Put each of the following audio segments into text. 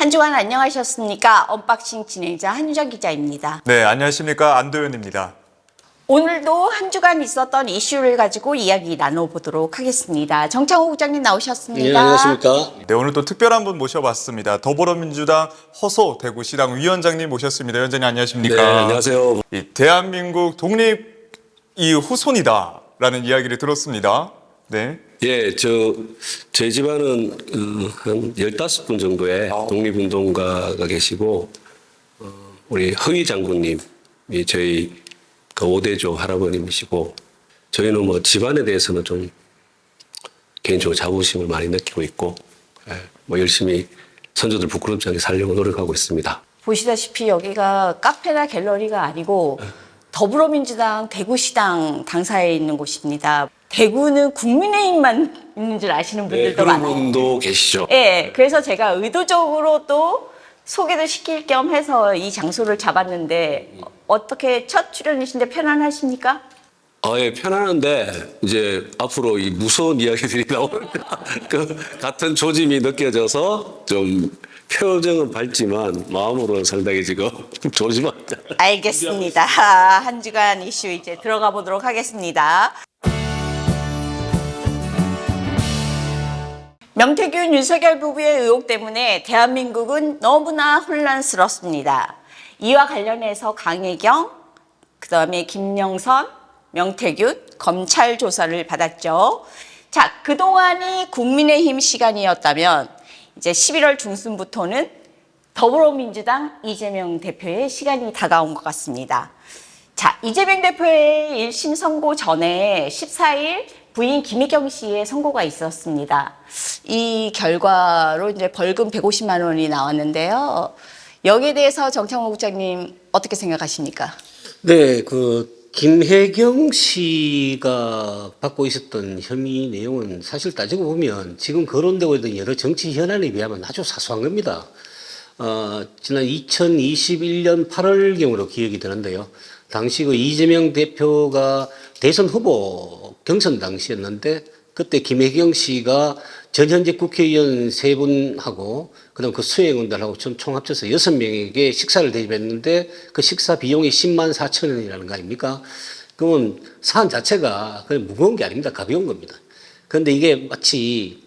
한 주간 안녕하셨습니까? 언박싱 진행자 한유정 기자입니다. 네, 안녕하십니까. 안도현입니다. 오늘도 한 주간 있었던 이슈를 가지고 이야기 나눠보도록 하겠습니다. 정창호 국장님 나오셨습니다. 네, 안녕하십니까. 네, 오늘 또 특별한 분 모셔봤습니다. 더불어민주당 허소 대구시당 위원장님 모셨습니다. 위원장님 안녕하십니까? 네, 안녕하세요. 이 대한민국 독립 이 후손이다라는 이야기를 들었습니다. 네. 예, 저희 집안은 한 15분 정도의 독립운동가가 계시고, 우리 허위 장군님이 저희 그 5대조 할아버님이시고, 저희는 뭐 집안에 대해서는 좀 개인적으로 자부심을 많이 느끼고 있고, 뭐 열심히 선조들 부끄럽지 않게 살려고 노력하고 있습니다. 보시다시피 여기가 카페나 갤러리가 아니고 더불어민주당 대구시당 당사에 있는 곳입니다. 대구는 국민의힘만 있는 줄 아시는 분들도 그런 많아요. 분도 계시죠. 예, 그래서 제가 의도적으로 또 소개도 시킬 겸 해서 이 장소를 잡았는데 어떻게 첫 출연이신데 편안하십니까? 예, 편안한데, 이제 앞으로 이 무서운 이야기들이 나오니까, 그 같은 조짐이 느껴져서 좀 표정은 밝지만 마음으로는 상당히 지금 조심합니다. 알겠습니다. 한 주간 이슈 이제 들어가 보도록 하겠습니다. 명태균, 윤석열 부부의 의혹 때문에 대한민국은 너무나 혼란스럽습니다. 이와 관련해서 강혜경, 그다음에 김영선, 명태균 검찰 조사를 받았죠. 자, 그동안이 국민의힘 시간이었다면 이제 11월 중순부터는 더불어민주당 이재명 대표의 시간이 다가온 것 같습니다. 자, 이재명 대표의 1심 선고 전에 14일 부인 김혜경 씨의 선고가 있었습니다. 이 결과로 이제 벌금 150만 원이 나왔는데요. 여기에 대해서 정창호 국장님 어떻게 생각하십니까? 네, 김혜경 씨가 받고 있었던 혐의 내용은 사실 따지고 보면 지금 거론되고 있는 여러 정치 현안에 비하면 아주 사소한 겁니다. 지난 2021년 8월경으로 기억이 되는데요. 당시 이재명 대표가 대선 후보 경선 당시였는데 그때 김혜경 씨가 전 현직 국회의원 3분하고 그다음 그 수행원들하고 총 합쳐서 6명에게 식사를 대접했는데 그 식사 비용이 10만 4천 원이라는 거 아닙니까? 그러면 사안 자체가 그냥 무거운 게 아닙니다. 가벼운 겁니다. 그런데 이게 마치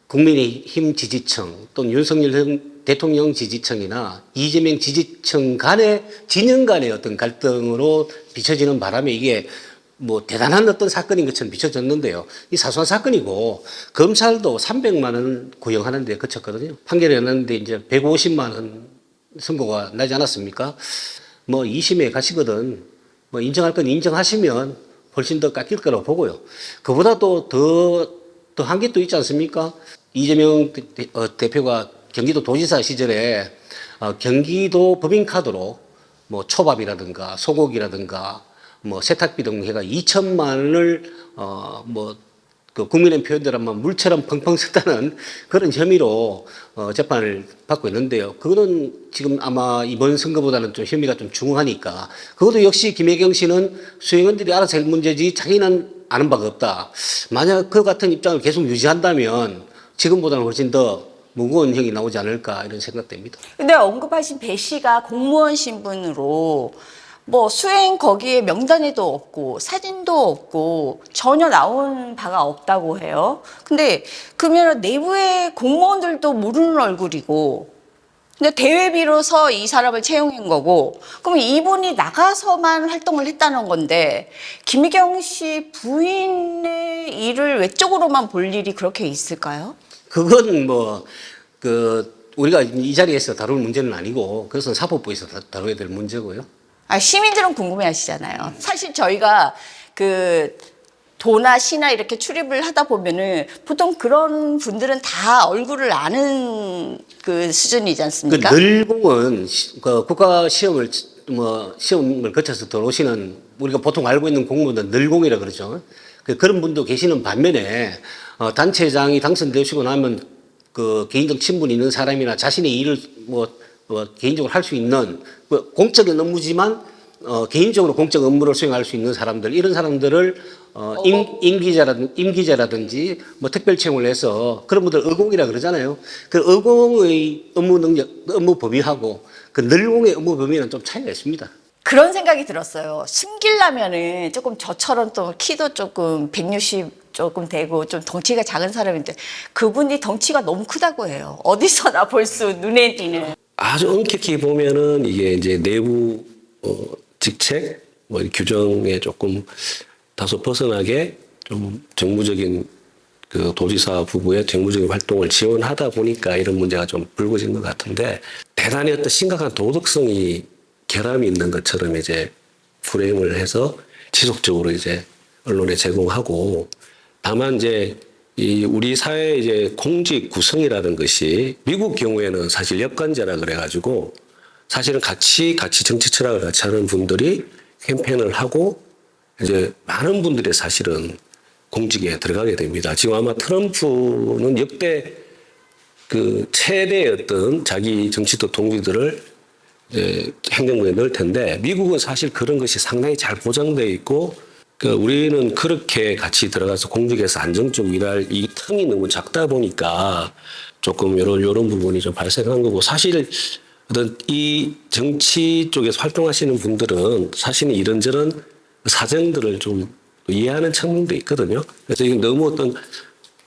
국민의힘 지지층 또는 윤석열 대통령 지지층이나 이재명 지지층 간의 진영 간의 어떤 갈등으로 비춰지는 바람에 이게 뭐 대단한 어떤 사건인 것처럼 비춰졌는데요. 이 사소한 사건이고 검찰도 300만 원 구형하는 데 그쳤거든요. 판결이 났는데 이제 150만 원 선고가 나지 않았습니까? 뭐 2심에 가시거든 뭐 인정할 건 인정하시면 훨씬 더 깎일 거라고 보고요. 그보다 또 더 한 게 또 있지 않습니까? 이재명 대표가 경기도 도지사 시절에 경기도 법인카드로 뭐 초밥이라든가 소고기라든가 뭐 세탁비 등 해가 2천만 원을 국민의 표현대로 하면 물처럼 펑펑 썼다는 그런 혐의로 재판을 받고 있는데요. 그거는 지금 아마 이번 선거보다는 좀 혐의가 좀 중하니까 그것도 역시 김혜경 씨는 수행원들이 알아서 할 문제지 자기는 아는 바가 없다. 만약 그 같은 입장을 계속 유지한다면 지금보다는 훨씬 더 무거운 형이 나오지 않을까 이런 생각됩니다. 근데 언급하신 배 씨가 공무원 신분으로 뭐 수행 거기에 명단에도 없고 사진도 없고 전혀 나온 바가 없다고 해요. 근데 그러면 내부의 공무원들도 모르는 얼굴이고 근데 대외비로서 이 사람을 채용한 거고 그럼 이분이 나가서만 활동을 했다는 건데 김혜경 씨 부인의 일을 외적으로만 볼 일이 그렇게 있을까요? 그건 우리가 이 자리에서 다룰 문제는 아니고 그것은 사법부에서 다뤄야 될 문제고요. 시민들은 궁금해 하시잖아요. 사실 저희가 도나 시나 이렇게 출입을 하다 보면은 보통 그런 분들은 다 얼굴을 아는 그 수준이지 않습니까? 늘공은 국가 시험을 거쳐서 들어오시는 우리가 보통 알고 있는 공무원은 늘공이라 그러죠. 그런 분도 계시는 반면에 단체장이 당선되시고 나면 개인적 친분이 있는 사람이나 자신의 일을 개인적으로 할 수 있는 공적인 업무지만 개인적으로 공적 업무를 수행할 수 있는 사람들, 이런 사람들을 임기자라든지 뭐 특별 채용을 해서 그런 분들 의공이라 그러잖아요. 그 의공의 업무 능력, 업무 범위하고 그 늘공의 업무 범위는 좀 차이가 있습니다. 그런 생각이 들었어요. 숨기려면은 조금 저처럼 또 키도 조금 160 조금 되고 좀 덩치가 작은 사람인데 그분이 덩치가 너무 크다고 해요. 어디서나 볼 수 눈에 띄는. 아주 엄격히 보면은 이게 이제 내부 직책 뭐 규정에 조금 다소 벗어나게 좀 정무적인 그 도지사 부부의 정무적인 활동을 지원하다 보니까 이런 문제가 좀 불거진 것 같은데 대단히 어떤 심각한 도덕성이 결함이 있는 것처럼 이제 프레임을 해서 지속적으로 이제 언론에 제공하고 다만 이제 이 우리 사회 이제 공직 구성이라는 것이 미국 경우에는 사실 역관제라 그래가지고 사실은 같이 정치 철학을 같이 하는 분들이 캠페인을 하고 이제 많은 분들이 사실은 공직에 들어가게 됩니다. 지금 아마 트럼프는 역대 그 최대의 어떤 자기 정치적 동기들을 이제 행정부에 넣을 텐데 미국은 사실 그런 것이 상당히 잘 보장되어 있고 그러니까 우리는 그렇게 같이 들어가서 공직에서 안정적으로 일할 이 틈이 너무 작다 보니까 조금 이런 부분이 좀 발생한 거고 사실 어떤 이 정치 쪽에서 활동하시는 분들은 사실은 이런저런 사정들을 좀 이해하는 측면도 있거든요. 그래서 이게 너무 어떤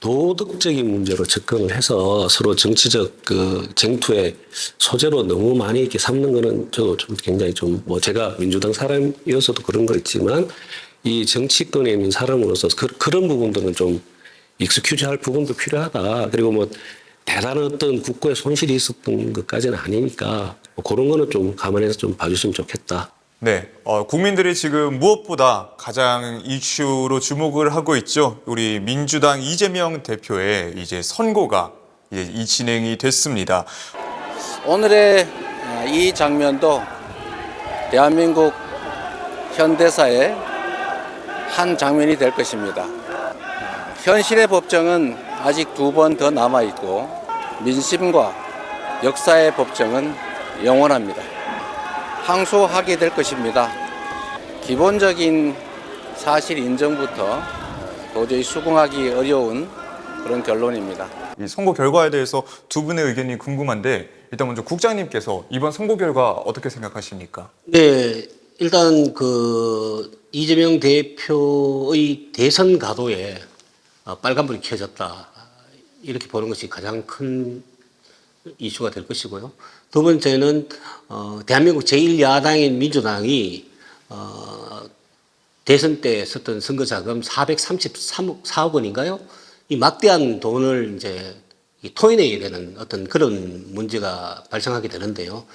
도덕적인 문제로 접근을 해서 서로 정치적 그 쟁투의 소재로 너무 많이 이렇게 삼는 거는 저도 좀 굉장히 좀 뭐 제가 민주당 사람이어서도 그런 거 있지만 이 정치권에 있는 사람으로서 그런 부분들은 좀 익스큐즈할 부분도 필요하다. 그리고 뭐 대단한 어떤 국고에 손실이 있었던 것까지는 아니니까 뭐 그런 거는 좀 감안해서 좀 봐주시면 좋겠다. 네, 국민들이 지금 무엇보다 가장 이슈로 주목을 하고 있죠. 우리 민주당 이재명 대표의 이제 선고가 이제 진행이 됐습니다. 오늘의 이 장면도 대한민국 현대사의 한 장면이 될 것입니다. 현실의 법정은 아직 2번 더 남아있고 민심과 역사의 법정은 영원합니다. 항소하게 될 것입니다. 기본적인 사실 인정부터 도저히 수긍하기 어려운 그런 결론입니다. 이 선고 결과에 대해서 두 분의 의견이 궁금한데 일단 먼저 국장님께서 이번 선고 결과 어떻게 생각하십니까? 네, 일단 그 이재명 대표의 대선 가도에 빨간불이 켜졌다. 이렇게 보는 것이 가장 큰 이슈가 될 것이고요. 두 번째는 대한민국 제1야당인 민주당이 대선 때 썼던 선거자금 433억 원인가요? 이 막대한 돈을 이제 토해내야 되는 어떤 그런 문제가 발생하게 되는데요.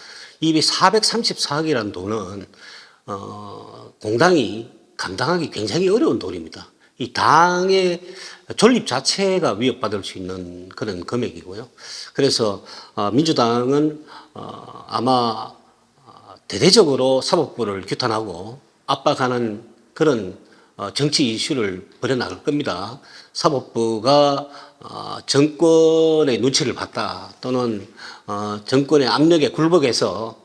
이 434억이라는 돈은 공당이 감당하기 굉장히 어려운 돈입니다. 이 당의 존립 자체가 위협받을 수 있는 그런 금액이고요. 그래서 민주당은 아마 대대적으로 사법부를 규탄하고 압박하는 그런 정치 이슈를 벌여나갈 겁니다. 사법부가 정권의 눈치를 봤다 또는 정권의 압력에 굴복해서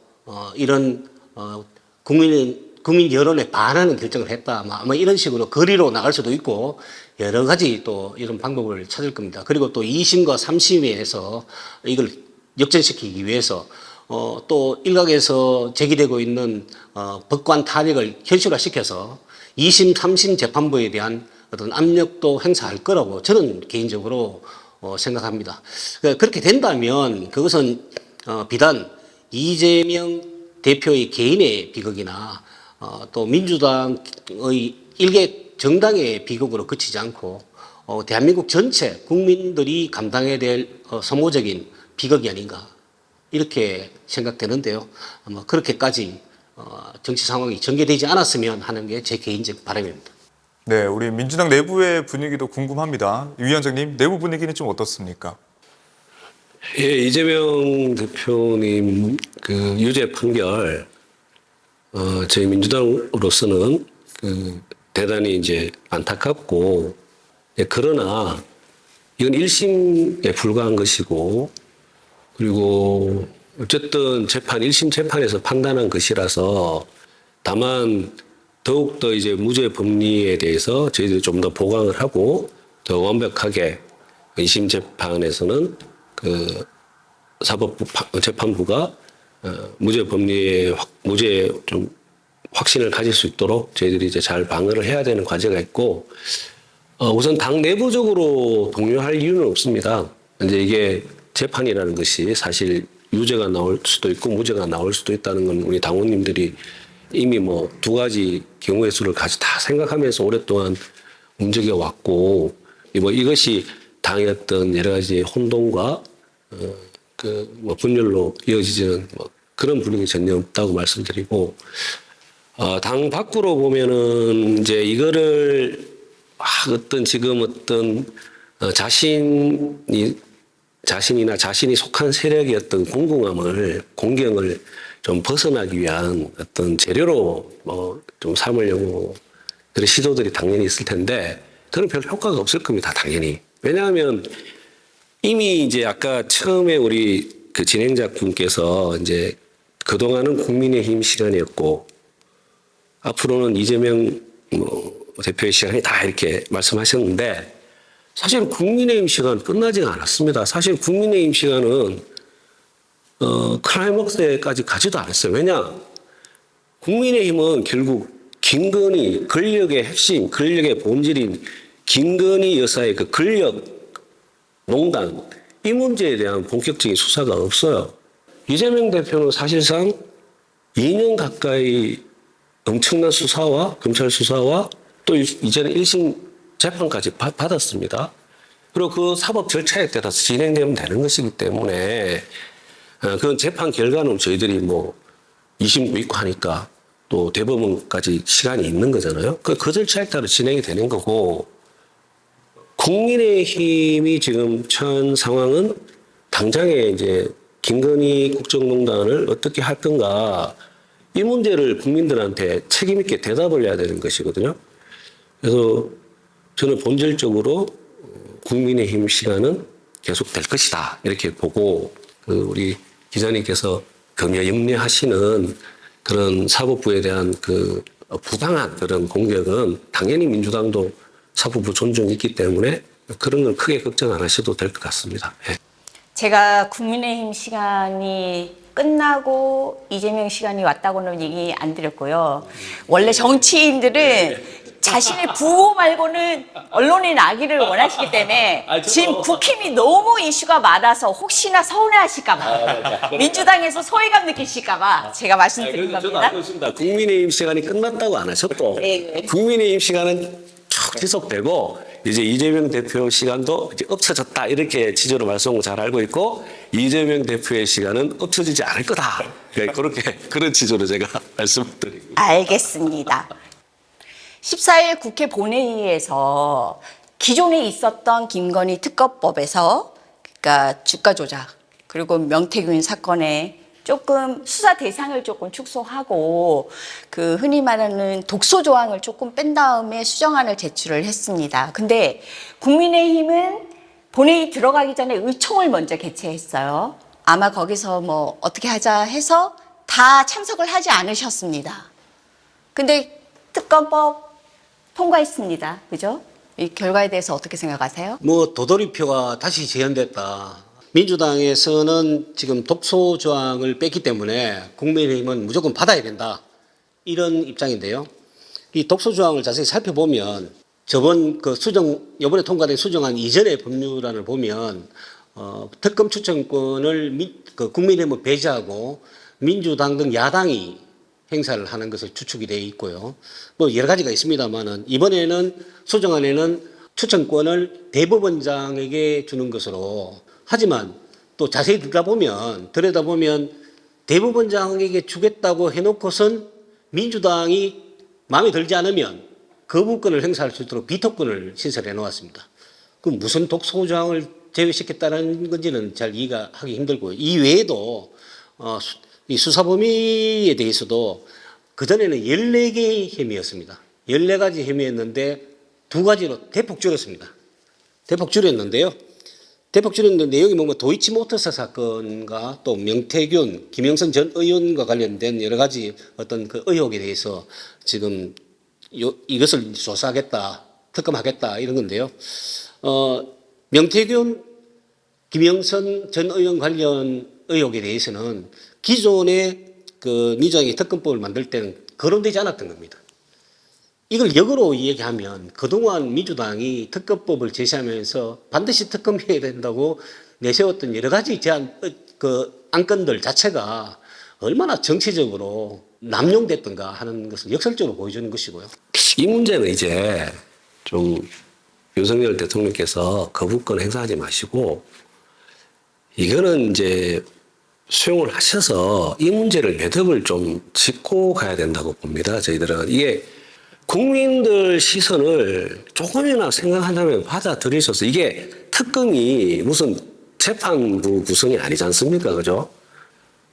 이런 국민 여론에 반하는 결정을 했다. 아마 이런 식으로 거리로 나갈 수도 있고 여러 가지 또 이런 방법을 찾을 겁니다. 그리고 또 2심과 3심에서 이걸 역전시키기 위해서 또 일각에서 제기되고 있는 법관 탄핵을 현실화시켜서 2심, 3심 재판부에 대한 어떤 압력도 행사할 거라고 저는 개인적으로 생각합니다. 그렇게 된다면 그것은 비단 이재명 대표의 개인의 비극이나 또 민주당의 일개 정당의 비극으로 그치지 않고 대한민국 전체 국민들이 감당해야 될 소모적인 비극이 아닌가 이렇게 생각되는데요. 아마 그렇게까지 정치 상황이 전개되지 않았으면 하는 게 제 개인적 바람입니다. 네, 우리 민주당 내부의 분위기도 궁금합니다. 유 위원장님, 내부 분위기는 좀 어떻습니까? 예, 이재명 대표님 그 유죄 판결 저희 민주당으로서는 대단히 이제 안타깝고 그러나 이건 1심에 불과한 것이고 그리고 어쨌든 1심 재판에서 판단한 것이라서 다만 더욱더 이제 무죄 법리에 대해서 저희들이 좀 더 보강을 하고 더 완벽하게 2심 재판에서는 그 사법부 재판부가 무죄 법리에 무죄 좀 확신을 가질 수 있도록 저희들이 이제 잘 방어를 해야 되는 과제가 있고, 우선 당 내부적으로 동요할 이유는 없습니다. 이제 이게 재판이라는 것이 사실 유죄가 나올 수도 있고 무죄가 나올 수도 있다는 건 우리 당원님들이 이미 뭐 두 가지 경우의 수를 같이 다 생각하면서 오랫동안 움직여 왔고, 뭐 이것이 당의 어떤 여러 가지 혼동과 뭐 분열로 이어지지는 뭐 그런 분위기 전혀 없다고 말씀드리고, 당 밖으로 보면은 이제 이거를 어떤 지금 어떤 자신이나 자신이 속한 세력의 어떤 공경을 좀 벗어나기 위한 어떤 재료로 뭐 좀 삼으려고 그런 시도들이 당연히 있을 텐데, 그런 별 효과가 없을 겁니다, 당연히. 왜냐하면 이미 이제 아까 처음에 우리 그 진행자분께서 이제 그동안은 국민의힘 시간이었고 앞으로는 이재명 대표의 시간이 다 이렇게 말씀하셨는데, 사실 국민의힘 시간 끝나지 않았습니다. 사실 국민의힘 시간은 클라이막스에까지 가지도 않았어요. 왜냐? 국민의힘은 결국 김건희 권력의 핵심, 권력의 본질인 김건희 여사의 그 권력 농단, 이 문제에 대한 본격적인 수사가 없어요. 이재명 대표는 사실상 2년 가까이 엄청난 수사와 검찰 수사와 또 이제는 1심 재판까지 받았습니다. 그리고 그 사법 절차에 따라서 진행되면 되는 것이기 때문에 그런 재판 결과는 저희들이 뭐 2심도 있고 하니까 또 대법원까지 시간이 있는 거잖아요. 그 절차에 따라 진행이 되는 거고, 국민의힘이 지금 처한 상황은 당장에 이제 김건희 국정농단을 어떻게 할 건가, 이 문제를 국민들한테 책임있게 대답을 해야 되는 것이거든요. 그래서 저는 본질적으로 국민의힘 시간은 계속될 것이다, 이렇게 보고, 우리 기자님께서 경여 염려하시는 그런 사법부에 대한 그 부당한 그런 공격은 당연히 민주당도 사법부 존중이 있기 때문에 그런 걸 크게 걱정 안 하셔도 될 것 같습니다. 예. 제가 국민의힘 시간이 끝나고 이재명 시간이 왔다고는 얘기 안 드렸고요. 원래 정치인들은 자신의 부호 말고는 언론에 나기를 원하시기 때문에 지금 국힘이 너무 이슈가 많아서 혹시나 서운해하실까봐, 민주당에서 소외감 느끼실까봐 제가 말씀드린 저도 겁니다. 알고 있습니다. 국민의힘 시간이 끝났다고 안 하셨고, 네. 국민의힘 시간은 쭉 지속되고 이제 이재명 대표 시간도 이제 없어졌다, 이렇게 지조로 말씀을 잘 알고 있고, 이재명 대표의 시간은 없어지지 않을 거다, 그렇게 그런 지조로 제가 말씀드립니다. 알겠습니다. 14일 국회 본회의에서 기존에 있었던 김건희 특검법에서, 그러니까 주가 조작 그리고 명태균 사건에 조금 수사 대상을 조금 축소하고 그 흔히 말하는 독소 조항을 조금 뺀 다음에 수정안을 제출을 했습니다. 근데 국민의힘은 본회의 들어가기 전에 의총을 먼저 개최했어요. 아마 거기서 뭐 어떻게 하자 해서 다 참석을 하지 않으셨습니다. 근데 특검법 통과했습니다. 그죠? 이 결과에 대해서 어떻게 생각하세요? 뭐 도돌이표가 다시 재현됐다. 민주당에서는 지금 독소 조항을 뺐기 때문에 국민의힘은 무조건 받아야 된다, 이런 입장인데요. 이 독소 조항을 자세히 살펴보면 저번 이번에 통과된 수정안 이전의 법률안을 보면 특검 추천권을 국민의힘은 배제하고 민주당 등 야당이 행사를 하는 것을 추측이 되어 있고요. 뭐 여러 가지가 있습니다만은 이번에는 수정안에는 추천권을 대법원장에게 주는 것으로, 하지만 또 자세히 들여다보면 대법원장에게 주겠다고 해놓고선 민주당이 마음에 들지 않으면 거부권을 행사할 수 있도록 비토권을 신설해 놓았습니다. 그럼 무슨 독소조항을 제외시켰다는 건지는 잘 이해가 하기 힘들고요. 이 외에도 이 수사 범위에 대해서도 그전에는 14개의 혐의였습니다. 14가지 혐의였는데 2가지로 대폭 줄였습니다. 대폭 줄였는데요. 대폭 줄였는데 내용이 뭔가 도이치모터스 사건과 또 명태균, 김영선 전 의원과 관련된 여러 가지 어떤 그 의혹에 대해서 지금 이것을 조사하겠다, 특검하겠다 이런 건데요. 명태균, 김영선 전 의원 관련 의혹에 대해서는 기존에 그 민주당이 특검법을 만들 때는 거론되지 않았던 겁니다. 이걸 역으로 얘기하면 그동안 민주당이 특검법을 제시하면서 반드시 특검해야 된다고 내세웠던 여러 가지 그 안건들 자체가 얼마나 정치적으로 남용됐던가 하는 것을 역설적으로 보여주는 것이고요. 이 문제는 이제 좀 윤석열 대통령께서 거부권 행사하지 마시고 이거는 이제 수용을 하셔서 이 문제를 매듭을 좀 짚고 가야 된다고 봅니다. 저희들은 이게 국민들 시선을 조금이나 생각한다면 받아들이셔서 이게 특검이 무슨 재판부 구성이 아니지 않습니까? 그죠?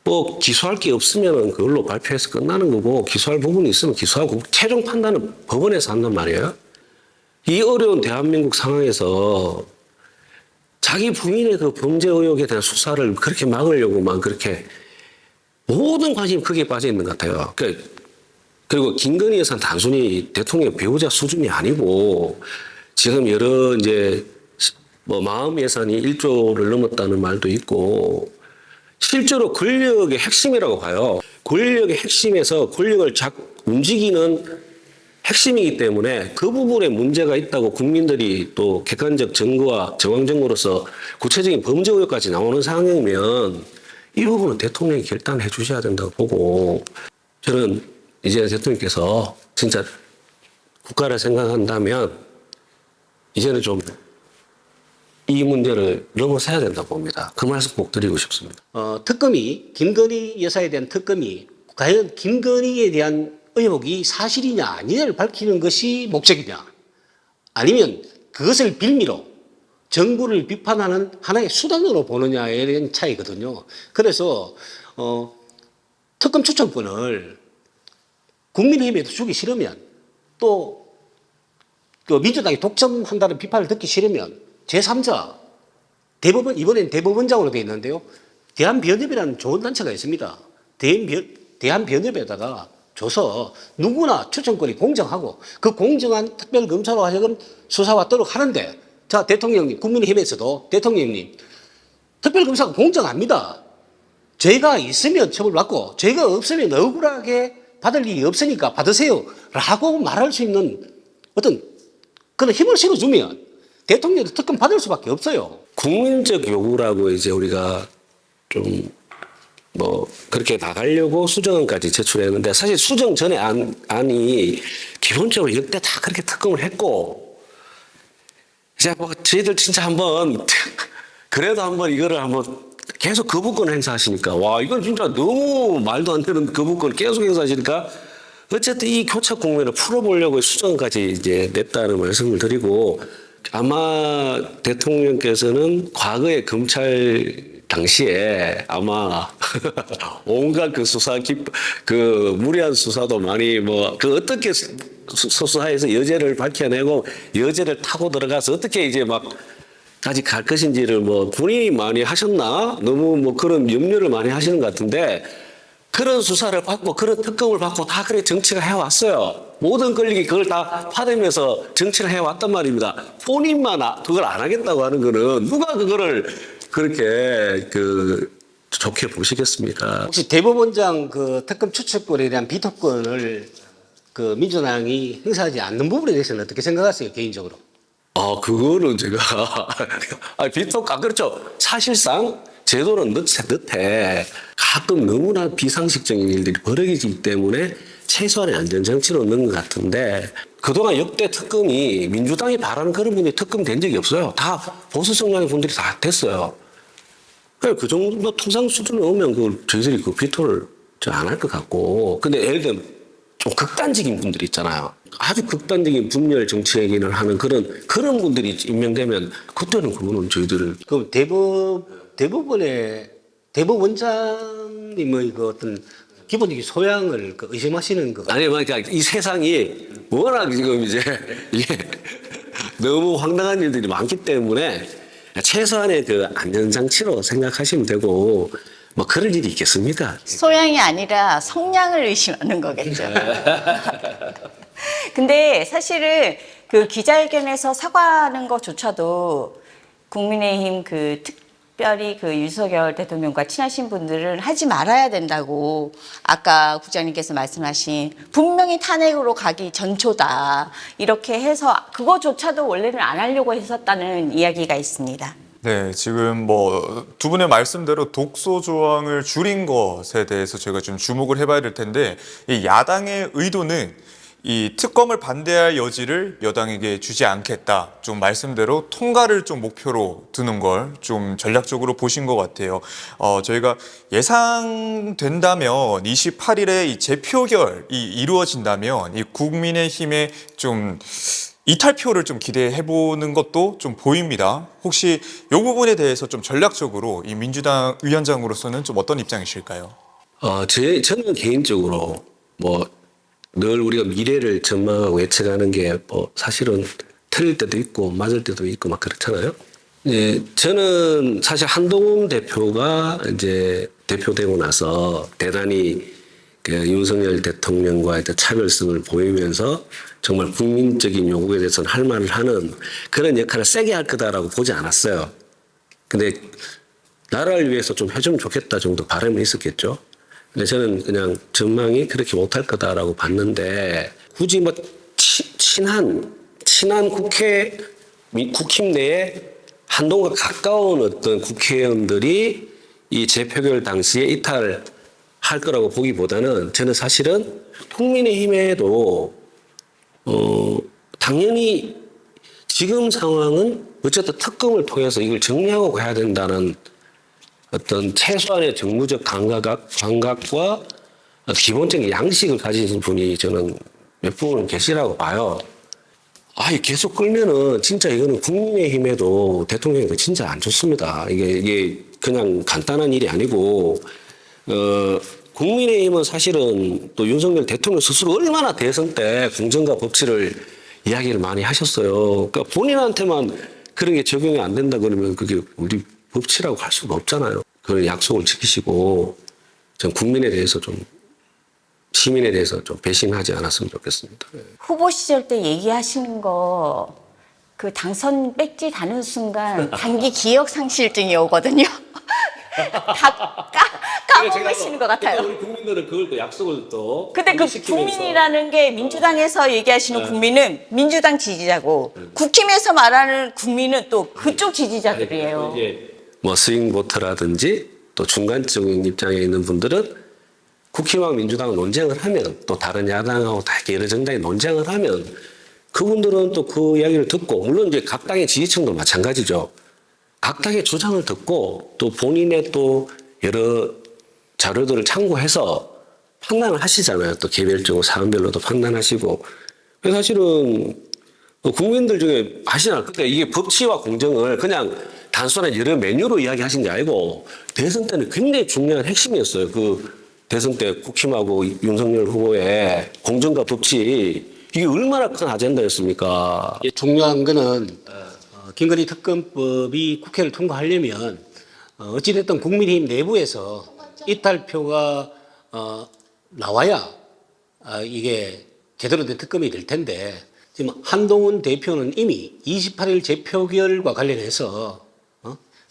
뭐 기소할 게 없으면 그걸로 발표해서 끝나는 거고 기소할 부분이 있으면 기소하고 최종 판단은 법원에서 한단 말이에요. 이 어려운 대한민국 상황에서 자기 부인의 그 범죄 의혹에 대한 수사를 그렇게 막으려고만 그렇게 모든 관심이 크게 빠져 있는 것 같아요. 그리고 김건희 여사는 단순히 대통령 배우자 수준이 아니고 지금 여러 이제 뭐 마음 예산이 1조를 넘었다는 말도 있고 실제로 권력의 핵심이라고 봐요. 권력의 핵심에서 권력을 움직이는 핵심이기 때문에 그 부분에 문제가 있다고 국민들이 또 객관적 증거와 정황 증거로서 구체적인 범죄 의혹까지 나오는 상황이면 이 부분은 대통령이 결단해 주셔야 된다고 보고 저는 이제 대통령께서 진짜 국가를 생각한다면 이제는 좀 이 문제를 넘어서야 된다고 봅니다. 그 말씀 꼭 드리고 싶습니다. 특검이 김건희 여사에 대한 특검이 과연 김건희에 대한 의혹이 사실이냐 아니냐를 밝히는 것이 목적이냐 아니면 그것을 빌미로 정부를 비판하는 하나의 수단으로 보느냐에 대한 차이거든요. 그래서 특검 추천권을 국민의힘에도 주기 싫으면 또 그 민주당이 독점한다는 비판을 듣기 싫으면 제3자 대법원 이번엔 대법원장으로 되어 있는데요. 대한변협이라는 좋은 단체가 있습니다. 대한변협에다가 줘서 누구나 추천권이 공정하고 그 공정한 특별검사로 하여금 수사받도록 하는데 자 대통령님 국민의힘에서도 대통령님 특별검사가 공정합니다. 죄가 있으면 처벌받고 죄가 없으면 억울하게 받을 일이 없으니까 받으세요 라고 말할 수 있는 어떤 그런 힘을 실어주면 대통령도 특검 받을 수밖에 없어요. 국민적 요구라고 이제 우리가 좀 뭐 그렇게 나가려고 수정안까지 제출했는데 사실 수정 전에 안이 기본적으로 이때 다 그렇게 특검을 했고 이제 뭐 저희들 진짜 한번 그래도 한번 이거를 한번 계속 거부권 행사하시니까 와 이건 진짜 너무 말도 안 되는 거부권 계속 행사하시니까 어쨌든 이 교착 국면을 풀어보려고 수정까지 이제 냈다는 말씀을 드리고 아마 대통령께서는 과거의 검찰 당시에 아마 온갖 그 그 무리한 수사도 많이 그 어떻게 수사해서 여죄를 밝혀내고 여죄를 타고 들어가서 어떻게 이제 까지 갈 것인지를 본인이 많이 하셨나? 너무 그런 염려를 많이 하시는 것 같은데 그런 수사를 받고 그런 특검을 받고 다 그래 정치가 해왔어요. 모든 권력이 그걸 다 받으면서 정치를 해왔단 말입니다. 본인만 그걸 안 하겠다고 하는 거는 누가 그거를 그렇게 좋게 보시겠습니까? 혹시 대법원장 그 특검 추천권에 대한 비토권을 그 민주당이 행사하지 않는 부분에 대해서는 어떻게 생각하세요, 개인적으로? 그거는 제가 그렇죠. 사실상 제도는 늦해 가끔 너무나 비상식적인 일들이 벌어지기 때문에 최소한의 안전장치로 넣은 것 같은데 그동안 역대 특검이 민주당이 바라는 그런 분이 특검 된 적이 없어요. 다 보수 성향의 분들이 다 됐어요. 그 정도 통상 수준을 오면 저희들이 비토를 안 할 것 같고 근데 예를 들면 좀 극단적인 분들이 있잖아요. 아주 극단적인 분열 정치행위를 하는 그런 분들이 임명되면 그때는 그거는 저희들을 그럼 대법원장님의 그 어떤 기본적인 소양을 의심하시는 거 아니 그러니까 이 세상이 워낙 지금 이제 이게 너무 황당한 일들이 많기 때문에 최소한의 그 안전장치로 생각하시면 되고 뭐 그럴 일이 있겠습니다. 소양이 아니라 성량을 의심하는 거겠죠. 근데 사실은 그 기자회견에서 사과하는 것조차도 국민의힘 특별히 윤석열 대통령과 친하신 분들은 하지 말아야 된다고 아까 국장님께서 말씀하신 분명히 탄핵으로 가기 전초다. 이렇게 해서 그거조차도 원래는 안 하려고 했었다는 이야기가 있습니다. 네, 지금 뭐 두 분의 말씀대로 독소 조항을 줄인 것에 대해서 저희가 좀 주목을 해봐야 될 텐데 이 야당의 의도는 이 특검을 반대할 여지를 여당에게 주지 않겠다. 좀 말씀대로 통과를 좀 목표로 두는 걸 좀 전략적으로 보신 것 같아요. 저희가 예상된다면 28일에 이 재표결이 이루어진다면 이 국민의힘의 좀 이탈표를 좀 기대해 보는 것도 좀 보입니다. 혹시 이 부분에 대해서 좀 전략적으로 이 민주당 위원장으로서는 좀 어떤 입장이실까요? 저는 개인적으로 뭐 늘 우리가 미래를 전망하고 예측하는 게 뭐 사실은 틀릴 때도 있고 맞을 때도 있고 막 그렇잖아요. 예, 저는 사실 한동훈 대표가 이제 대표되고 나서 대단히 그 윤석열 대통령과의 차별성을 보이면서 정말 국민적인 요구에 대해서는 할 말을 하는 그런 역할을 세게 할 거다라고 보지 않았어요. 근데 나라를 위해서 좀 해주면 좋겠다 정도 바람이 있었겠죠. 근데 저는 그냥 전망이 그렇게 못할 거다라고 봤는데 굳이 뭐 친한 국힘 내에 한동훈과 가까운 어떤 국회의원들이 이 재표결 당시에 이탈할 거라고 보기보다는 저는 사실은 국민의힘에도 당연히 지금 상황은 어쨌든 특검을 통해서 이걸 정리하고 가야 된다는 어떤 최소한의 정무적 감각과 기본적인 양식을 가지신 분이 저는 몇 분은 계시라고 봐요. 계속 끌면은 진짜 이거는 국민의힘에도 대통령에도 진짜 안 좋습니다. 이게 그냥 간단한 일이 아니고, 국민의힘은 사실은 또 윤석열 대통령 스스로 얼마나 대선 때 공정과 법치를 이야기를 많이 하셨어요. 그러니까 본인한테만 그런 게 적용이 안 된다 그러면 그게 우리 법치라고 할 수가 없잖아요. 그런 약속을 지키시고 전 국민에 대해서 좀 시민에 대해서 좀 배신하지 않았으면 좋겠습니다. 후보 시절 때 얘기하시는 거 당선 배지 다는 순간 단기 기억 상실증이 오거든요. 다 까먹으시는 것 같아요. 우리 국민들은 그걸 또 약속을 또. 근데 국민이라는 게 민주당에서 얘기하시는 국민은 민주당 지지자고 국힘에서 말하는 국민은 또 그쪽 지지자들이에요. 뭐 스윙 보터라든지 또 중간적인 입장에 있는 분들은 국힘하고 민주당을 논쟁을 하면 또 다른 야당하고 다 여러 정당이 논쟁을 하면 그분들은 또 그 이야기를 듣고 물론 이제 각 당의 지지층도 마찬가지죠. 각 당의 주장을 듣고 또 본인의 또 여러 자료들을 참고해서 판단을 하시잖아요. 또 개별적으로 사안별로도 판단하시고. 그래서 사실은 국민들 중에 아시잖아요. 그때 이게 법치와 공정을 그냥 단순한 여러 메뉴로 이야기하신 게 아니고 대선 때는 굉장히 중요한 핵심이었어요. 그 대선 때 국힘하고 윤석열 후보의 공정과 법치 이게 얼마나 큰 아젠다였습니까? 중요한 거는 김건희 특검법이 국회를 통과하려면 어찌됐든 국민의힘 내부에서 이탈표가 나와야 이게 제대로 된 특검이 될 텐데 지금 한동훈 대표는 이미 28일 재표결과 관련해서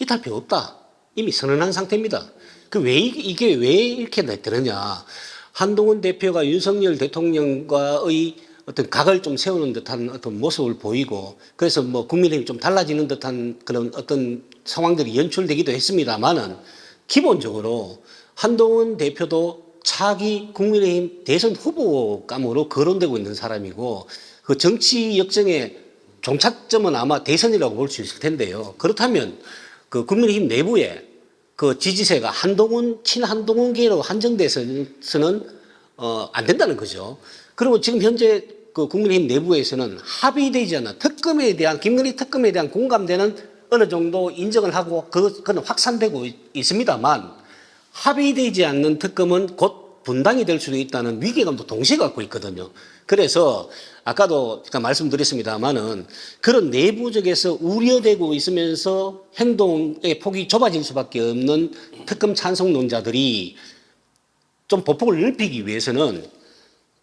이탈표 없다. 이미 선언한 상태입니다. 이게 왜 이렇게 되느냐. 한동훈 대표가 윤석열 대통령과의 어떤 각을 좀 세우는 듯한 어떤 모습을 보이고 그래서 뭐 국민의힘이 좀 달라지는 듯한 그런 어떤 상황들이 연출되기도 했습니다만은 기본적으로 한동훈 대표도 차기 국민의힘 대선 후보감으로 거론되고 있는 사람이고 그 정치 역정의 종착점은 아마 대선이라고 볼 수 있을 텐데요. 그렇다면 그 국민의힘 내부에 그 지지세가 친한동훈계로 한정돼서는 안 된다는 거죠. 그리고 지금 현재 그 국민의힘 내부에서는 합의되지 않은 김건희 특검에 대한 공감대는 어느 정도 인정을 하고 그건 확산되고 있습니다만 합의되지 않는 특검은 곧 분당이 될 수도 있다는 위기감도 동시에 갖고 있거든요. 그래서 아까도 제가 말씀드렸습니다만은 그런 내부적에서 우려되고 있으면서 행동의 폭이 좁아질 수밖에 없는 특검 찬성론자들이 좀 보폭을 넓히기 위해서는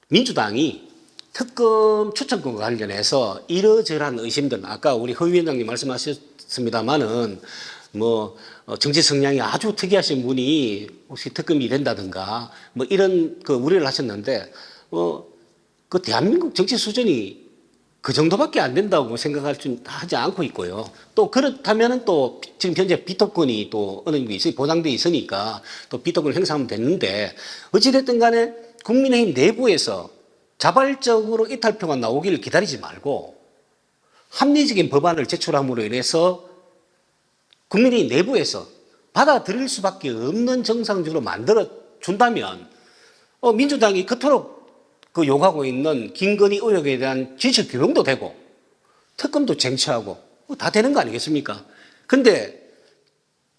민주당이 특검 추천권과 관련해서 이러저러한 의심들, 아까 우리 허 위원장님 말씀하셨습니다마는 뭐 정치 성향이 아주 특이하신 분이 혹시 특검이 된다든가 뭐 이런 그 우려를 하셨는데 그 대한민국 정치 수준이 그 정도밖에 안 된다고 하지 않고 있고요. 또 그렇다면은 또 지금 현재 비토권이 또 어느 정도 보장돼 있으니까 또 비토권을 행사하면 됐는데 어찌됐든 간에 국민의힘 내부에서 자발적으로 이탈표가 나오기를 기다리지 말고 합리적인 법안을 제출함으로 인해서 국민의힘 내부에서 받아들일 수밖에 없는 정상적으로 만들어 준다면 민주당이 그토록 그 요구하고 있는 김건희 의혹에 대한 진실 규명도 되고 특검도 쟁취하고 다 되는 거 아니겠습니까? 근데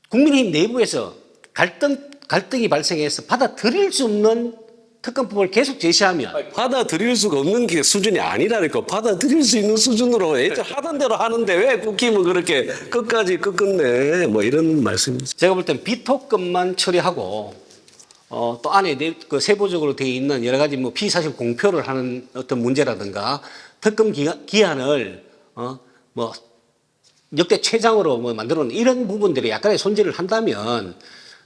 국민의힘 내부에서 갈등이 발생해서 받아들일 수 없는 특검법을 계속 제시하면 받아들일 수가 없는 게 수준이 아니라니까. 받아들일 수 있는 수준으로 예전 하던 대로 하는데 왜 국힘은 그렇게 끝끝내 뭐 이런 말씀이죠. 제가 볼 땐 비토건만 처리하고 또 안에 그 세부적으로 되어 있는 여러 가지 뭐 피사실 공표를 하는 어떤 문제라든가 특검 기한을 뭐 역대 최장으로 뭐 만들어 놓은 이런 부분들이 약간의 손질을 한다면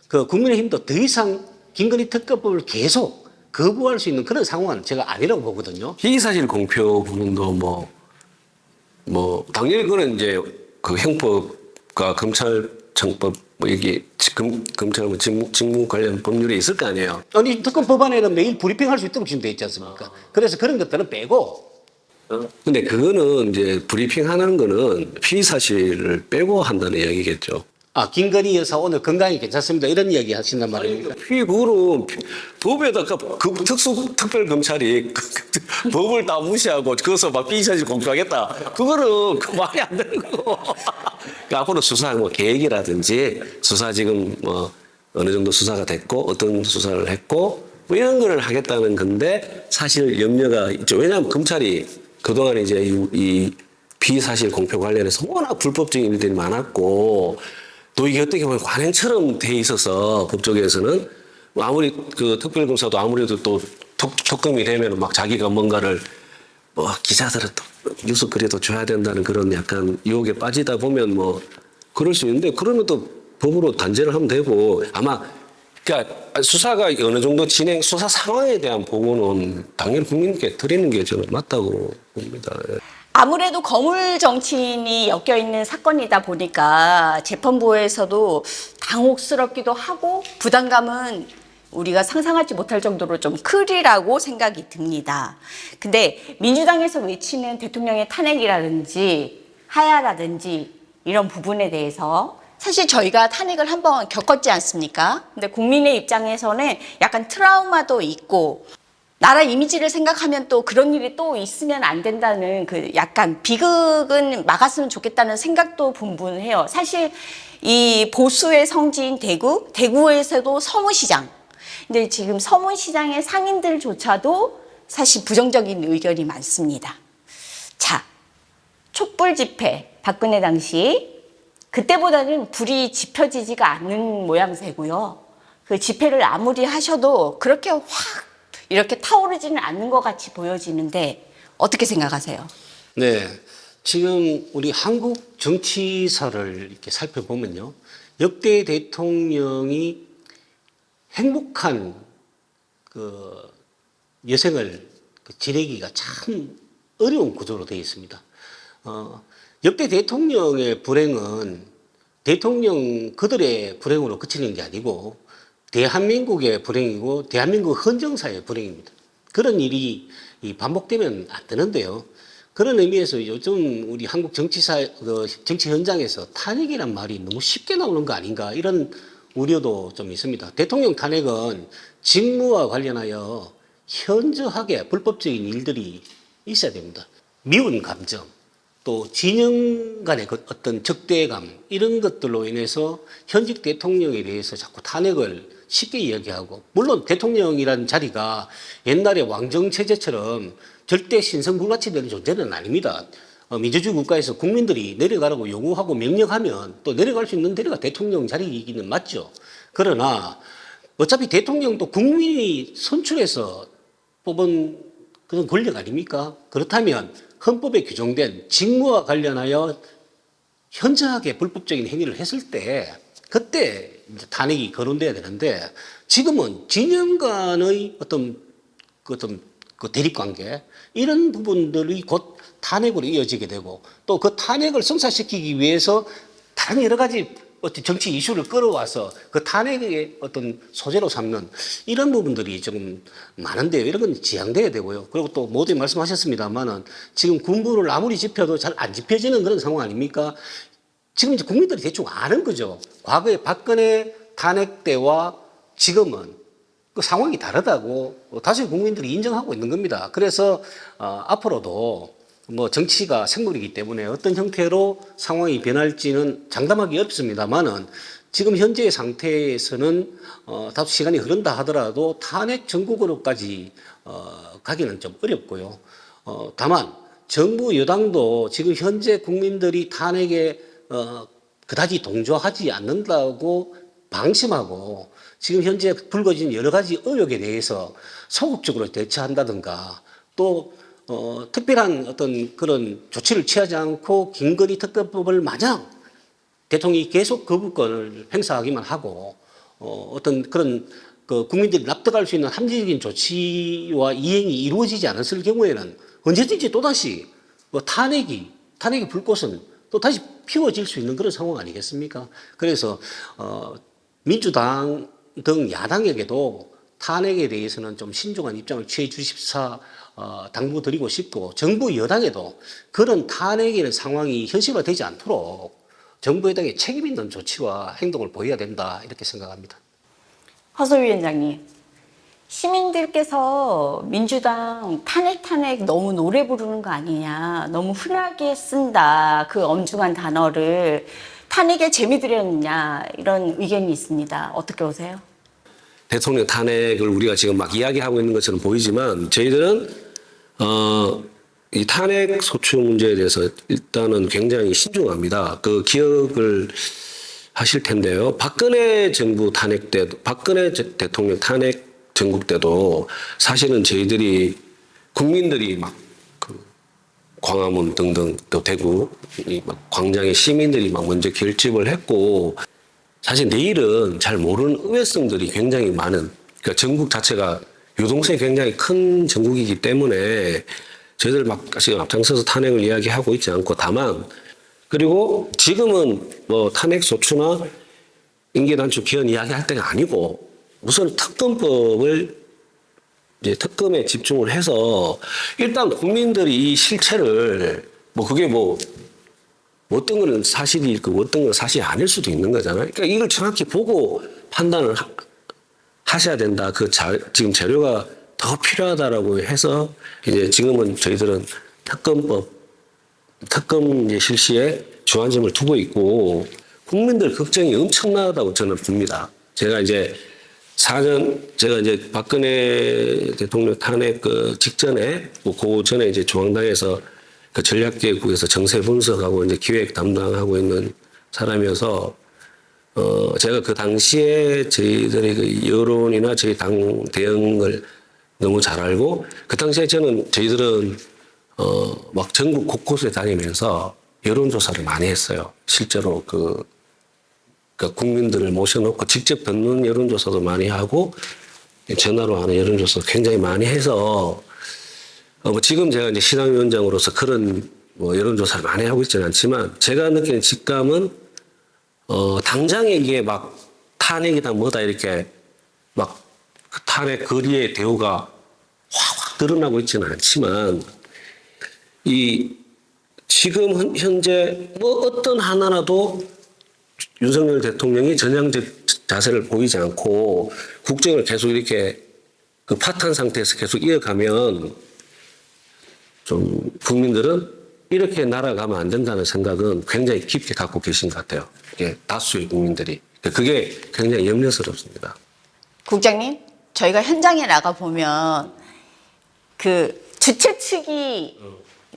그 국민의힘도 더 이상 김건희 특검법을 계속 거부할 수 있는 그런 상황은 제가 아니라고 보거든요. 피의사실 공표 부분도 뭐 당연히 그거는 이제 그 형법과 검찰청법 뭐 이게 검찰 뭐 직무 관련 법률이 있을 거 아니에요. 아니 특검 법안에는 매일 브리핑할 수 있도록 지금 돼 있지 않습니까? 그래서 그런 것들은 빼고. 근데 그거는 이제 브리핑하는 거는 피의사실을 빼고 한다는 이야기겠죠. 김건희 여사 오늘 건강이 괜찮습니다. 이런 이야기 하신단 말입니까? 그거는 법에다가 그 특별검찰이 법을 다 무시하고 그것을 막 피의사실 공표하겠다. 그거는 그 말이 안 되는 거고. 그러니까 앞으로 수사 뭐 계획이라든지 수사 지금 뭐 어느 정도 수사가 됐고 어떤 수사를 했고 뭐 이런 거를 하겠다는 건데 사실 염려가 있죠. 왜냐하면 검찰이 그동안 이제 이 피의사실 공표 관련해서 워낙 불법적인 일들이 많았고 또 이게 어떻게 보면 관행처럼 돼 있어서 법조계에서는 아무리 그 특별검사도 아무래도 또 특검이 되면 막 자기가 뭔가를 뭐 기자들은 또 뉴스 그래도 줘야 된다는 그런 약간 유혹에 빠지다 보면 뭐 그럴 수 있는데 그러면 또 법으로 단죄를 하면 되고 아마 그러니까 수사가 어느 정도 수사 상황에 대한 보고는 당연히 국민께 드리는 게 저는 맞다고 봅니다. 아무래도 거물 정치인이 엮여 있는 사건이다 보니까 재판부에서도 당혹스럽기도 하고 부담감은 우리가 상상하지 못할 정도로 좀 크리라고 생각이 듭니다. 근데 민주당에서 외치는 대통령의 탄핵이라든지 하야라든지 이런 부분에 대해서 사실 저희가 탄핵을 한번 겪었지 않습니까? 근데 국민의 입장에서는 약간 트라우마도 있고 나라 이미지를 생각하면 또 그런 일이 또 있으면 안 된다는 그 약간 비극은 막았으면 좋겠다는 생각도 분분해요. 사실 이 보수의 성지인 대구에서도 서문시장. 근데 지금 서문시장의 상인들조차도 사실 부정적인 의견이 많습니다. 자, 촛불 집회, 박근혜 당시 그때보다는 불이 지펴지지가 않는 모양새고요. 그 집회를 아무리 하셔도 그렇게 확 이렇게 타오르지는 않는 것 같이 보여지는데 어떻게 생각하세요? 네. 지금 우리 한국 정치사를 이렇게 살펴보면요. 역대 대통령이 행복한 그 여생을 지내기가 참 어려운 구조로 되어 있습니다. 역대 대통령의 불행은 대통령 그들의 불행으로 그치는 게 아니고 대한민국의 불행이고 대한민국 헌정사의 불행입니다. 그런 일이 반복되면 안 되는데요. 그런 의미에서 요즘 우리 한국 정치 현장에서 탄핵이란 말이 너무 쉽게 나오는 거 아닌가 이런 우려도 좀 있습니다. 대통령 탄핵은 직무와 관련하여 현저하게 불법적인 일들이 있어야 됩니다. 미운 감정, 또 진영 간의 어떤 적대감 이런 것들로 인해서 현직 대통령에 대해서 자꾸 탄핵을 쉽게 이야기하고, 물론 대통령이라는 자리가 옛날에 왕정체제처럼 절대 신성불가치 되는 존재는 아닙니다. 민주주의 국가에서 국민들이 내려가라고 요구하고 명령하면 또 내려갈 수 있는 데가 대통령 자리이기는 맞죠. 그러나 어차피 대통령도 국민이 선출해서 뽑은 그런 권력 아닙니까? 그렇다면 헌법에 규정된 직무와 관련하여 현저하게 불법적인 행위를 했을 때 그때 이제 탄핵이 거론돼야 되는데, 지금은 진영 간의 어떤 그 대립관계, 이런 부분들이 곧 탄핵으로 이어지게 되고, 또 그 탄핵을 성사시키기 위해서 다른 여러 가지 어떤 정치 이슈를 끌어와서 그 탄핵의 어떤 소재로 삼는 이런 부분들이 좀 많은데요. 이런 건 지양돼야 되고요. 그리고 또 모두 말씀하셨습니다만은 지금 군부를 아무리 짚혀도 잘 안 짚혀지는 그런 상황 아닙니까? 지금 이제 국민들이 대충 아는 거죠. 과거에 박근혜 탄핵 때와 지금은 그 상황이 다르다고 다시 국민들이 인정하고 있는 겁니다. 그래서 앞으로도 뭐 정치가 생물이기 때문에 어떤 형태로 상황이 변할지는 장담하기 어렵습니다만은 지금 현재의 상태에서는 다소 시간이 흐른다 하더라도 탄핵 전국으로까지 가기는 좀 어렵고요. 다만 정부 여당도 지금 현재 국민들이 탄핵에 그다지 동조하지 않는다고 방심하고 지금 현재 불거진 여러 가지 의혹에 대해서 소극적으로 대처한다든가, 또 특별한 어떤 그런 조치를 취하지 않고 김건희 특검법을 마냥 대통령이 계속 거부권을 행사하기만 하고 어떤 그런 그 국민들이 납득할 수 있는 합리적인 조치와 이행이 이루어지지 않았을 경우에는 언제든지 또다시 탄핵의 불꽃은 또 다시 피워질 수 있는 그런 상황 아니겠습니까? 그래서 민주당 등 야당에게도 탄핵에 대해서는 좀 신중한 입장을 취해 주십사 당부드리고 싶고, 정부 여당에도 그런 탄핵의 상황이 현실화되지 않도록 정부 여당의 책임 있는 조치와 행동을 보여야 된다, 이렇게 생각합니다. 허소위원장님, 시민들께서 민주당 탄핵 너무 노래 부르는 거 아니냐, 너무 흔하게 쓴다, 그 엄중한 단어를 탄핵에 재미 들였느냐, 이런 의견이 있습니다. 어떻게 보세요? 대통령 탄핵을 우리가 지금 막 이야기하고 있는 것처럼 보이지만, 저희들은 이 탄핵 소추 문제에 대해서 일단은 굉장히 신중합니다. 그 기억을 하실 텐데요. 박근혜 정부 탄핵 때도, 박근혜 대통령 탄핵 전국 때도 사실은 저희들이 국민들이 막 그 광화문 등등 또 대구 이 막 광장에 시민들이 막 먼저 결집을 했고, 사실 내일은 잘 모르는 의외성들이 굉장히 많은, 그러니까 전국 자체가 유동성이 굉장히 큰 전국이기 때문에 저희들 막 지금 앞장서서 탄핵을 이야기하고 있지 않고, 다만 그리고 지금은 뭐 탄핵 소추나 임기단축 기한 이야기할 때가 아니고 우선 특검법을 이제 특검에 집중을 해서 일단 국민들이 이 실체를 뭐 그게 뭐 어떤 거는 사실일 거고 어떤 건 사실이 아닐 수도 있는 거잖아요. 그러니까 이걸 정확히 보고 판단을 하셔야 된다. 지금 재료가 더 필요하다라고 해서 이제 지금은 저희들은 특검 이제 실시에 주안점을 두고 있고, 국민들 걱정이 엄청나다고 저는 봅니다. 제가 이제 박근혜 대통령 탄핵 그 직전에, 그 전에 이제 중앙당에서 그 전략계획국에서 정세 분석하고 이제 기획 담당하고 있는 사람이어서, 제가 그 당시에 저희들의 그 여론이나 저희 당 대응을 너무 잘 알고, 그 당시에 저희들은 막 전국 곳곳에 다니면서 여론조사를 많이 했어요. 실제로 그 국민들을 모셔놓고 직접 듣는 여론조사도 많이 하고, 전화로 하는 여론조사도 굉장히 많이 해서, 지금 제가 이제 시당위원장으로서 그런 뭐 여론조사를 많이 하고 있지는 않지만, 제가 느끼는 직감은, 당장에 이게 막 탄핵이다 뭐다 이렇게 막 탄핵 거리의 대우가 확 드러나고 있지는 않지만, 지금 현재 뭐 어떤 하나라도 윤석열 대통령이 전향적 자세를 보이지 않고 국정을 계속 이렇게 그 파탄 상태에서 계속 이어가면 좀 국민들은 이렇게 날아가면 안 된다는 생각은 굉장히 깊게 갖고 계신 것 같아요. 이게 다수의 국민들이. 그게 굉장히 염려스럽습니다. 국장님, 저희가 현장에 나가 보면 그 주최 측이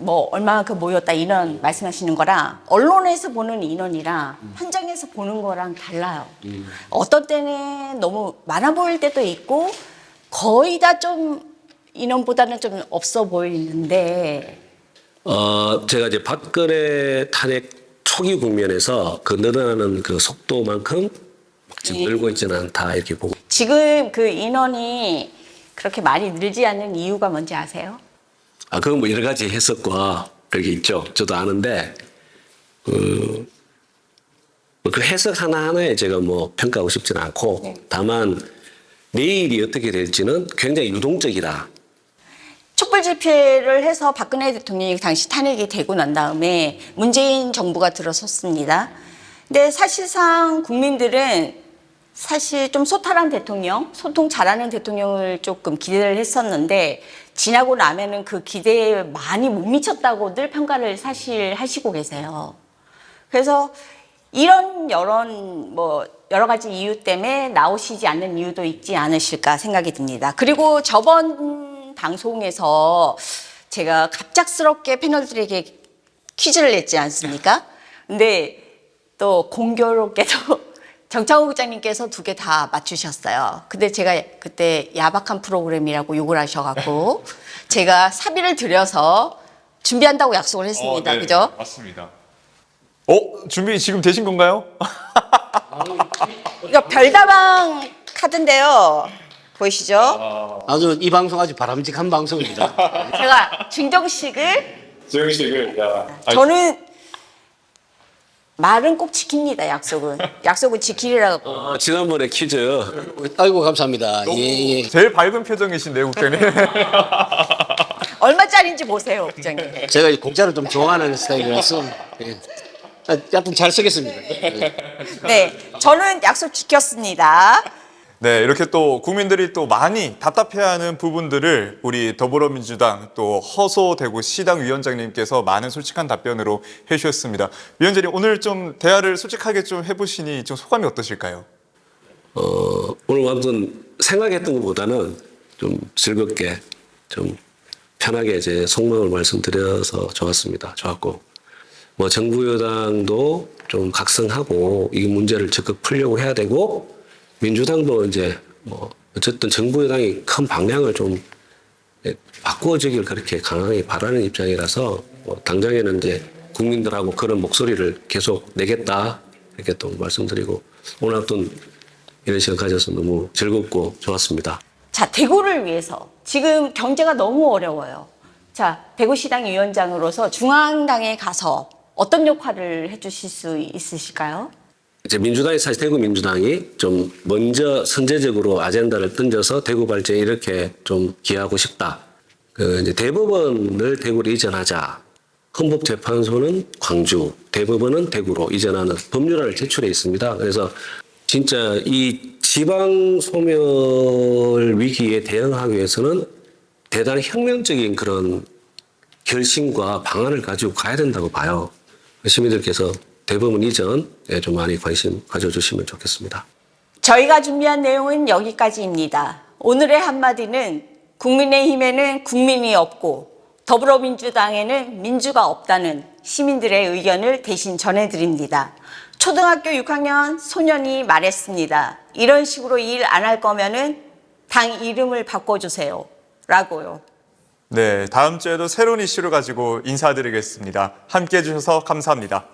뭐 얼마만큼 모였다 이런 말씀하시는 거랑 언론에서 보는 인원이랑 현장에서 보는 거랑 달라요. 어떤 때는 너무 많아 보일 때도 있고 거의 다 좀 인원보다는 좀 없어 보이는데 제가 이제 박근혜 탄핵 초기 국면에서 그 늘어나는 그 속도만큼 지금 늘고 있지는 않다 이렇게 보고. 지금 그 인원이 그렇게 많이 늘지 않는 이유가 뭔지 아세요? 그건 뭐 여러 가지 해석과 그게 있죠. 저도 아는데, 그 해석 하나하나에 제가 뭐 평가하고 싶지는 않고, 다만 내일이 어떻게 될지는 굉장히 유동적이다. 촛불 집회를 해서 박근혜 대통령이 당시 탄핵이 되고 난 다음에 문재인 정부가 들어섰습니다. 근데 사실상 국민들은 사실 좀 소탈한 대통령, 소통 잘하는 대통령을 조금 기대를 했었는데 지나고 나면은 그 기대에 많이 못 미쳤다고 늘 평가를 사실 하시고 계세요. 그래서 이런 여러 가지 이유 때문에 나오시지 않는 이유도 있지 않으실까 생각이 듭니다. 그리고 저번 방송에서 제가 갑작스럽게 패널들에게 퀴즈를 냈지 않습니까? 근데 또 공교롭게도 정창호 국장님께서 2개 다 맞추셨어요. 근데 제가 그때 야박한 프로그램이라고 욕을 하셔갖고 제가 사비를 들여서 준비한다고 약속을 했습니다. 네, 그죠? 맞습니다. 준비 지금 되신 건가요? 이거 별다방 카드인데요. 보이시죠? 아주 이 방송 아주 바람직한 방송입니다. 제가 증정식을 조영식을 저는 말은 꼭 지킵니다. 약속은 지키리라고. 지난번에 퀴즈 아이고 감사합니다. 예, 예. 제일 밝은 표정이신데요, 국장님. 얼마짜리인지 보세요, 국장님. 제가 이 공짜를 좀 좋아하는 스타일이라서 예. 하여튼 잘 쓰겠습니다. 예. 네, 저는 약속 지켰습니다. 네, 이렇게 또 국민들이 또 많이 답답해하는 부분들을 우리 더불어민주당 또 허소대구 시당 위원장님께서 많은 솔직한 답변으로 해주셨습니다. 위원장님, 오늘 좀 대화를 솔직하게 좀 해보시니 좀 소감이 어떠실까요? 오늘 아무튼 생각했던 것보다는 좀 즐겁게 좀 편하게 제 속마음을 말씀드려서 좋았고 뭐 정부 여당도 좀 각성하고 이 문제를 적극 풀려고 해야 되고 민주당도 이제 뭐 어쨌든 정부 여당이 큰 방향을 좀 바꾸어지길 그렇게 강하게 바라는 입장이라서 뭐 당장에는 이제 국민들하고 그런 목소리를 계속 내겠다 이렇게 또 말씀드리고 오늘 어떤 이런 시간 가져서 너무 즐겁고 좋았습니다. 자, 대구를 위해서 지금 경제가 너무 어려워요. 자, 대구시당 위원장으로서 중앙당에 가서 어떤 역할을 해주실 수 있으실까요? 이제 민주당이 사실 대구 민주당이 좀 먼저 선제적으로 아젠다를 던져서 대구 발전에 이렇게 좀 기여하고 싶다. 이제 대법원을 대구로 이전하자. 헌법재판소는 광주, 대법원은 대구로 이전하는 법률안을 제출해 있습니다. 그래서 진짜 이 지방 소멸 위기에 대응하기 위해서는 대단히 혁명적인 그런 결심과 방안을 가지고 가야 된다고 봐요. 시민들께서 대법원 이전에 좀 많이 관심 가져주시면 좋겠습니다. 저희가 준비한 내용은 여기까지입니다. 오늘의 한마디는 국민의힘에는 국민이 없고 더불어민주당에는 민주가 없다는 시민들의 의견을 대신 전해드립니다. 초등학교 6학년 소년이 말했습니다. 이런 식으로 일 안 할 거면은 당 이름을 바꿔주세요. 라고요. 네, 다음 주에도 새로운 이슈를 가지고 인사드리겠습니다. 함께 해주셔서 감사합니다.